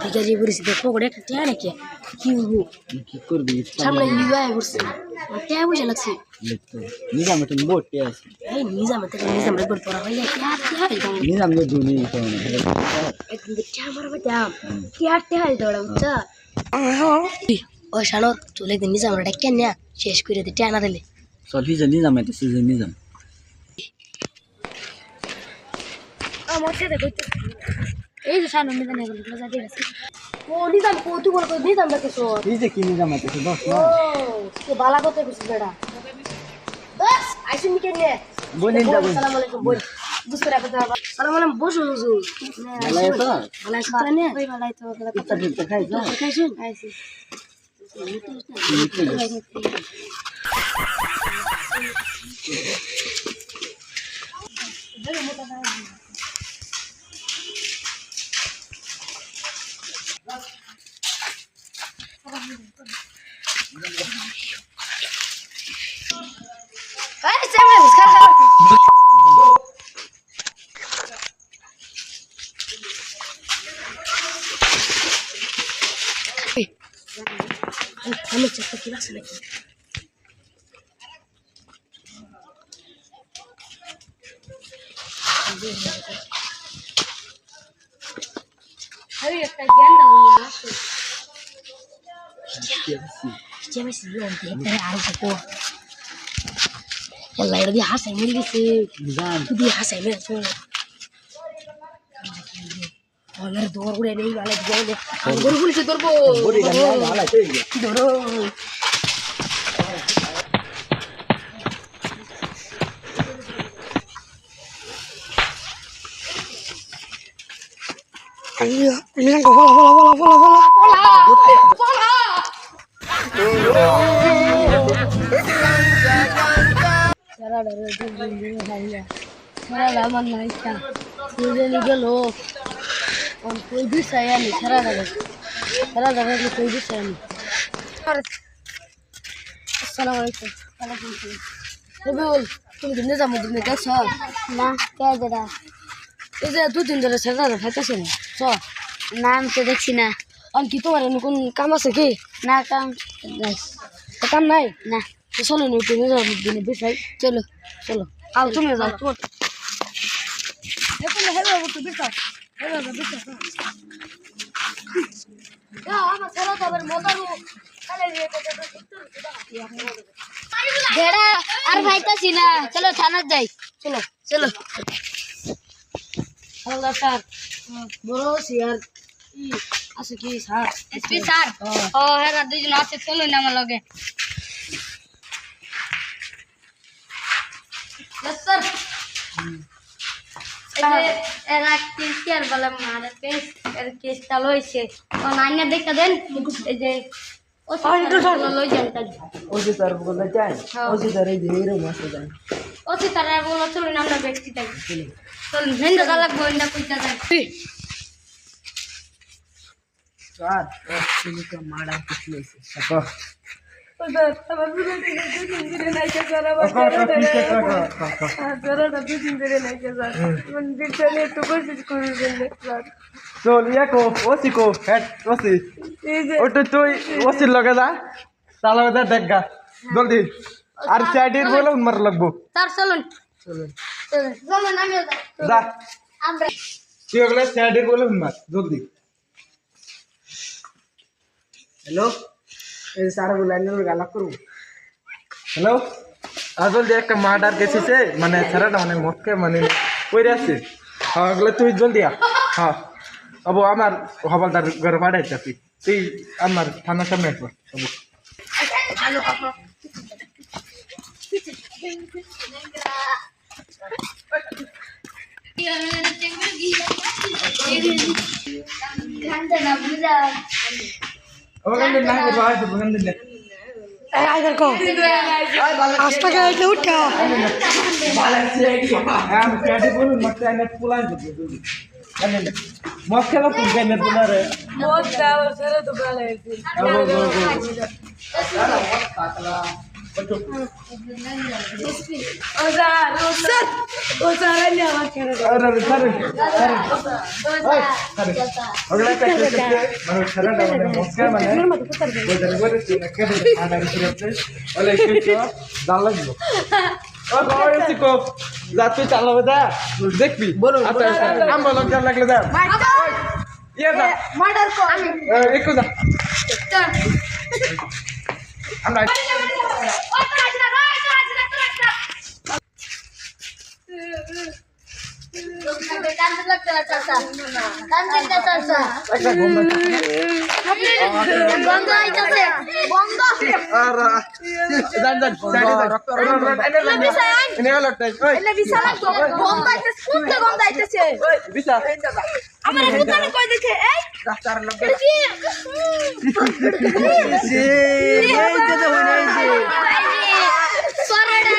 বিকাশে করেছি পকেটে একটা টিয়া নাকি কি হবো কি করবি সামনে ইউআই করছে টিয়া পয়সা লাগছে নিজাম তুমি বটে আছে এই নিজাম থেকে নিজাম একবার পড়া হয়ে যায় নিজাম যে দুনি তো একদিন টিয়া মারবে দাম টিয়া টিয়া দিতে ওরা বুঝছা ওই শালো চলে একদিন নিজাম ডেকে নেয়া শেষ করে দিতে টিয়া না দিলে চল হিজে নিজাম এটা সিজে নিজাম আমার সাথে কইতে এই যে শানো নিজাম এগুলো যাতে গেছে ও নিজাম তুই বল কই নিজাম দেখছো এই যে কি নিজাম এটা দোস্ত ও তো বালা করতে কইছিস বেটা বাস আইসুন কে নে বলিন দা আসসালামু আলাইকুম বল দুসরা কথা আসসালামু আলাইকুম বসো বসো ভালো তো ভালো আছো না ওই ভালোই তো পিঠা পিঠা খাইছো খাইছুন আইছি আমি চেক কি আছে নাকি আরে একটা জ্ঞান দাও না Siapa sih yang dia harus aku? Yang lain dia hasai mili gitu. Itu dia hasai mili tuh. Kalau dua orang ini malah dia ini. Dua orang itu dorbo. bodi kan ala tuh Doro. Ayo, ini kan bola. Cara dari itu saya. Cara lama naiknya. Sudah juga loh. Koi भी saya nih. Cara dari itu koi भी saya nih. Assalamualaikum. Waalaikumsalam. Bol, तुम दिन जामु दिन देखছো না কে যেটা এই যে দুদিন ধরে ছেড়ে দাও খাইতেছে না চ নাম তো দেখছি না আর কি তোমার কোন কাম আছে কি না কাম নাই কাম নাই না তো চলো না তুমি যাও দিনে বেশাই চলো চলো আর তুমি যাও তোমার এখন হেলো তো বেশা হেলো বেশা আমার ছেড়ে দাও মোটারু খালে দিয়ে ঘেরা আর ভাইতাছি না চলো থানাত যাই চলো চলো হ্যালো ডাক্তার বড় সিয়ার আছে কি স্যার এসপি স্যার ও হেরা দুইজন আছে চলো না আমার লগে यस सर এরা কেসিয়ার বলে মারে কেস চালু হয়েছে ও নাইনা দেখা দেন এই যে ও লই যান তাই ওজি স্যার বলে যাই ওজি স্যার এই যে এরকম আছে যাই ও সে তারা বলো চলো না আমরা ব্যক্তি তাই চলো হেন্দা গালা গোইন্দা কইতা যাই স্যার তুমি তো মারা কিছু হইছে সাকো আমার বুঝতে গেছে দিন নাই কে সারা মন দিতে তো কোশিশ করে দেন স্যার চল ইয়াকো ওসি কো হেড ওসি এই যে ওটা তুই ওসি লগে যা তাহলে ওটা দেখগা জলদি আর চাইডির বলে মার লাগবো স্যার চলুন চলো চলুন আমি যা আমরা তুই ওগুলো চাইডির বলে মার জলদি হ্যালো এই সারা লাইনের গালা করব হ্যালো আজল যে একটা মার্ডার কেস আছে মানে ছাড়াটা মানে মতকে মানে কইরে আছে হ্যাঁ ওগুলো তুই জলদি আ হ্যাঁ আবু আমার হবালদার ঘরে পাঠাইতে তুই আমার থানার সামনে আসবো আবু হ্যালো আপা ঘন্টা না বুঝা ওখানে না করবো আসবো ওখানে না আই দেখো আস্তা কে উঠে উঠা আমি ক্যাডি বলুন মত আইনা পুলান দিবি মত খেলা কোন গানে পুলারে মত দাও সেরে তো ভালো হইছে গো গো গো আরে সারে ওই সারে ওগুলা একটা কেসে মানে ছাড়াটা মানে মস্কা মানে ওইটারে বলে তুই না কেটে আডার করতে ওলে কিছু দাল লাগবে ও গাওয়াইছি কো যা তুই চালাবে দা দেখবি আচ্ছা আমরা লোক জান লাগলে দা ইয়ে দা মার্ডার কর আমি একটু দা আমরা একটা ঘুম বন্ধ আইতাছে বন্ধ আর জান জান সাইডে রক্ত এনে গেল টাই ওই এলে বিশাল বন্ধ আইতাছে কুত্তে বন্ধ আইতাছে ওই বিসা আমার বুতানে কই দেখে এই ডাক্তার লোক কি এই যে হই নাই যে সরডারে